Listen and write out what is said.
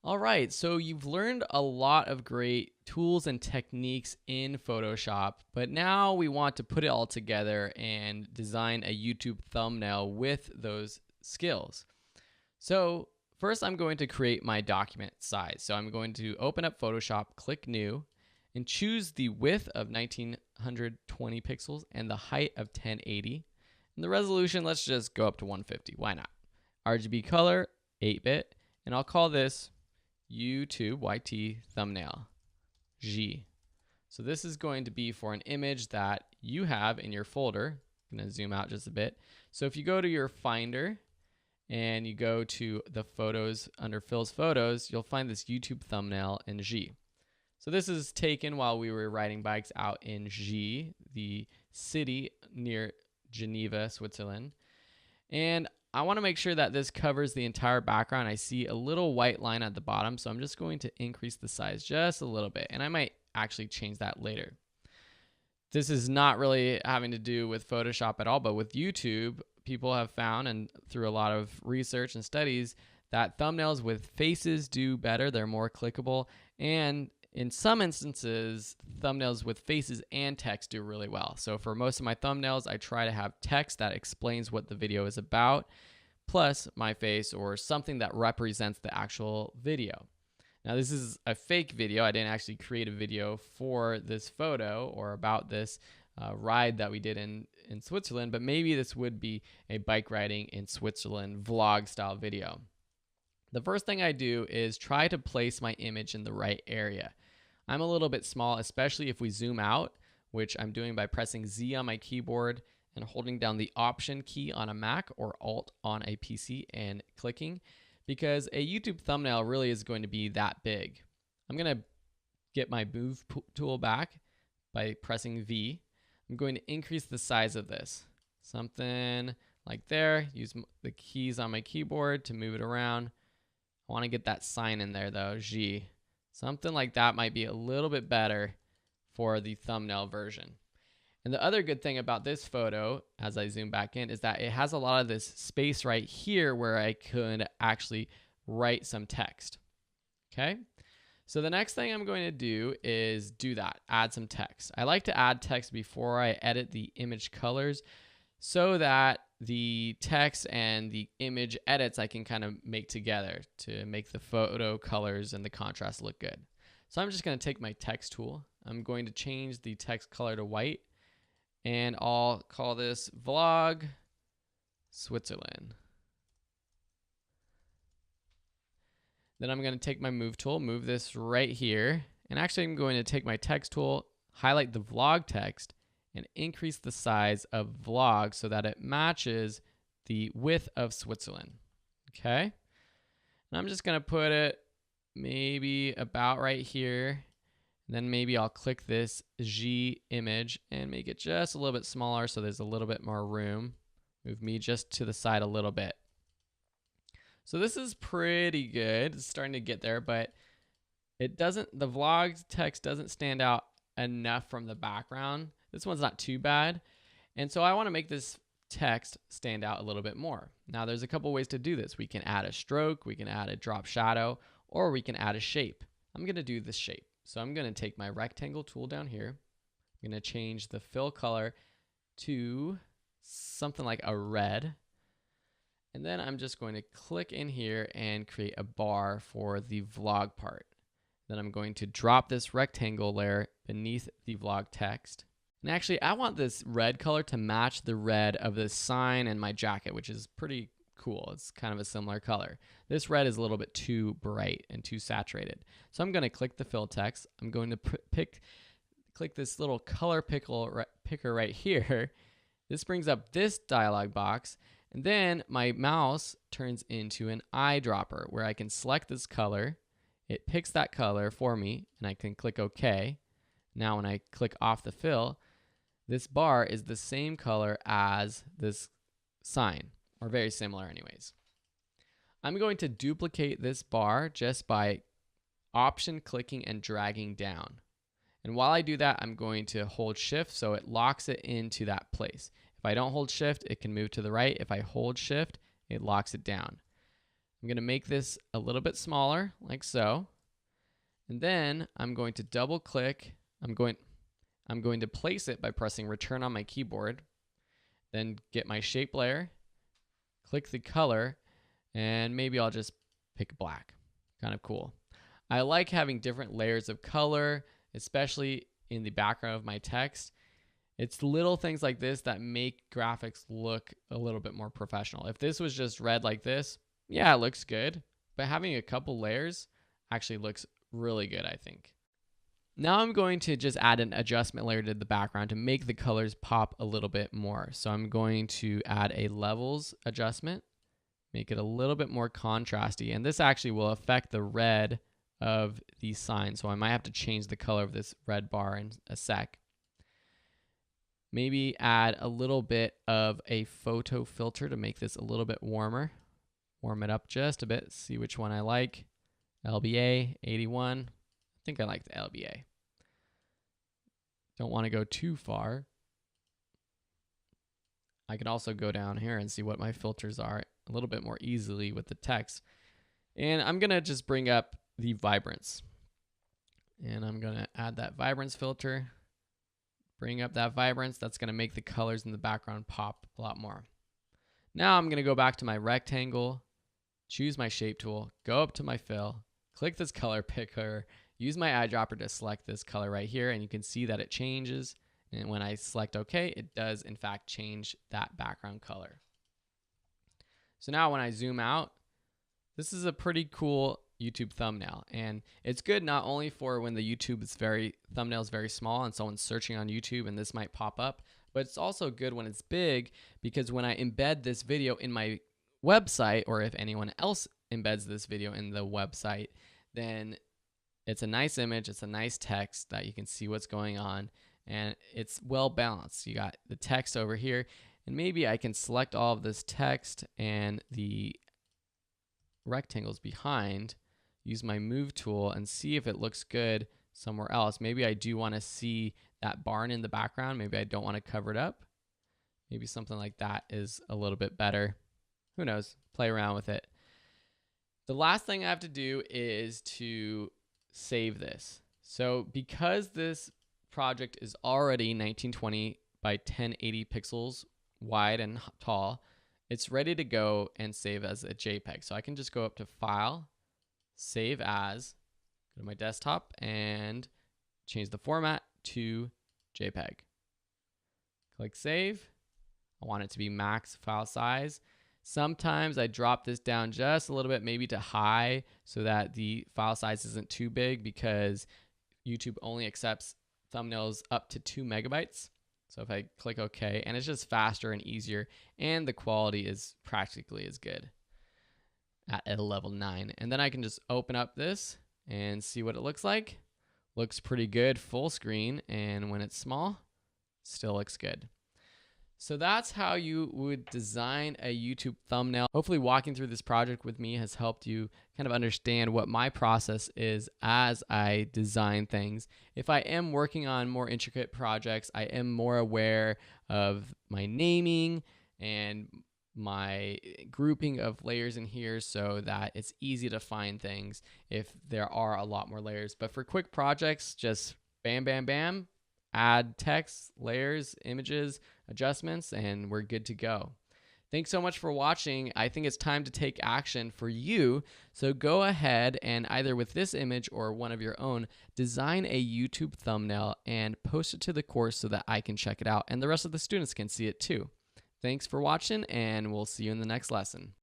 All right, so you've learned a lot of great tools and techniques in Photoshop, but now we want to put it all together and design a YouTube thumbnail with those skills. So first I'm going to create my document size. So I'm going to open up Photoshop, click New, and choose the width of 1920 pixels and the height of 1080. And the resolution, let's just go up to 150. Why not? RGB color, 8-bit, and I'll call this YouTube YT thumbnail G. So this is going to be for an image that you have in your folder. I'm going to zoom out just a bit. So if you go to your Finder and you go to the photos under Phil's photos, you'll find this YouTube thumbnail in G. So this is taken while we were riding bikes out in G, the city near Geneva, Switzerland. And I want to make sure that this covers the entire background. I see a little white line at the bottom, so I'm just going to increase the size just a little bit, and I might actually change that later. This is not really having to do with Photoshop at all, but with YouTube, people have found, and through a lot of research and studies, that thumbnails with faces do better. They're more clickable, and in some instances, thumbnails with faces and text do really well. So for most of my thumbnails, I try to have text that explains what the video is about, plus my face or something that represents the actual video. Now this is a fake video. I didn't actually create a video for this photo or about this ride that we did in Switzerland, but maybe this would be a bike riding in Switzerland vlog style video. The first thing I do is try to place my image in the right area. I'm a little bit small, especially if we zoom out, which I'm doing by pressing Z on my keyboard and holding down the Option key on a Mac or Alt on a PC and clicking, because a YouTube thumbnail really is going to be that big. I'm going to get my Move tool back by pressing V. I'm going to increase the size of this. Something like there. Use the keys on my keyboard to move it around. I want to get that sign in there though, G. Something like that might be a little bit better for the thumbnail version. And the other good thing about this photo, as I zoom back in, is that it has a lot of this space right here where I could actually write some text. Okay? So the next thing I'm going to do is do that, add some text. I like to add text before I edit the image colors so that the text and the image edits I can kind of make together to make the photo colors and the contrast look good. So I'm just going to take my text tool. I'm going to change the text color to white, and I'll call this Vlog Switzerland. Then I'm going to take my Move tool, move this right here, and actually I'm going to take my text tool, highlight the vlog text, and increase the size of vlog so that it matches the width of Switzerland. Okay? And I'm just going to put it maybe about right here. And then maybe I'll click this G image and make it just a little bit smaller so there's a little bit more room. Move me just to the side a little bit. So this is pretty good. It's starting to get there, but the vlog text doesn't stand out enough from the background. This one's not too bad. And so I want to make this text stand out a little bit more. Now there's a couple ways to do this. We can add a stroke, we can add a drop shadow, or we can add a shape. I'm going to do this shape. So I'm going to take my rectangle tool down here. I'm going to change the fill color to something like a red. And then I'm just going to click in here and create a bar for the vlog part. Then I'm going to drop this rectangle layer beneath the vlog text. And actually, I want this red color to match the red of this sign and my jacket, which is pretty cool. It's kind of a similar color. This red is a little bit too bright and too saturated. So I'm going to click the fill text. I'm going to click this little color picker right here. This brings up this dialog box. And then my mouse turns into an eyedropper where I can select this color. It picks that color for me, and I can click OK. Now when I click off the fill, this bar is the same color as this sign, or very similar anyways. I'm going to duplicate this bar just by option clicking and dragging down. And while I do that, I'm going to hold shift so it locks it into that place. If I don't hold shift, it can move to the right. If I hold shift, it locks it down. I'm going to make this a little bit smaller, like so. And then I'm going to double click. I'm going to place it by pressing return on my keyboard. Then get my shape layer, click the color, and maybe I'll just pick black. Kind of cool. I like having different layers of color, especially in the background of my text. It's little things like this that make graphics look a little bit more professional. If this was just red like this, yeah, it looks good. But having a couple layers actually looks really good, I think. Now I'm going to just add an adjustment layer to the background to make the colors pop a little bit more. So I'm going to add a levels adjustment, make it a little bit more contrasty. And this actually will affect the red of the sign. So I might have to change the color of this red bar in a sec. Maybe add a little bit of a photo filter to make this a little bit warmer. Warm it up just a bit, see which one I like. LBA 81. I think I like the LBA. Don't want to go too far. I can also go down here and see what my filters are a little bit more easily with the text. And I'm going to just bring up the vibrance. And I'm going to add that vibrance filter. Bring up that vibrance. That's going to make the colors in the background pop a lot more. Now I'm going to go back to my rectangle, choose my shape tool, go up to my fill, click this color picker, use my eyedropper to select this color right here, and you can see that it changes. And when I select OK, it does in fact change that background color. So now when I zoom out, this is a pretty cool YouTube thumbnail, and it's good not only for when the thumbnail is very small and someone's searching on YouTube and this might pop up, but it's also good when it's big, because when I embed this video in my website, or if anyone else embeds this video in the website, then it's a nice image, it's a nice text that you can see what's going on, and it's well balanced. You got the text over here, and maybe I can select all of this text and the rectangles behind, use my move tool and see if it looks good somewhere else. Maybe I do want to see that barn in the background. Maybe I don't want to cover it up. Maybe something like that is a little bit better. Who knows? Play around with it. The last thing I have to do is to save this. So because this project is already 1920 by 1080 pixels wide and tall, it's ready to go and save as a JPEG. So I can just go up to File, Save As, go to my desktop, and change the format to JPEG. Click Save. I want it to be max file size. Sometimes I drop this down just a little bit, maybe to high, so that the file size isn't too big, because YouTube only accepts thumbnails up to 2 megabytes. So if I click OK, and it's just faster and easier, and the quality is practically as good at a level 9. And then I can just open up this and see what it looks like. Looks pretty good full screen, and when it's small, still looks good. So that's how you would design a YouTube thumbnail. Hopefully walking through this project with me has helped you kind of understand what my process is as I design things. If I am working on more intricate projects, I am more aware of my naming and my grouping of layers in here so that it's easy to find things if there are a lot more layers. But for quick projects, just bam, bam, bam, add text, layers, images, adjustments, and we're good to go. Thanks so much for watching. I think it's time to take action for you. So go ahead and either with this image or one of your own, design a YouTube thumbnail and post it to the course so that I can check it out and the rest of the students can see it too. Thanks for watching, and we'll see you in the next lesson.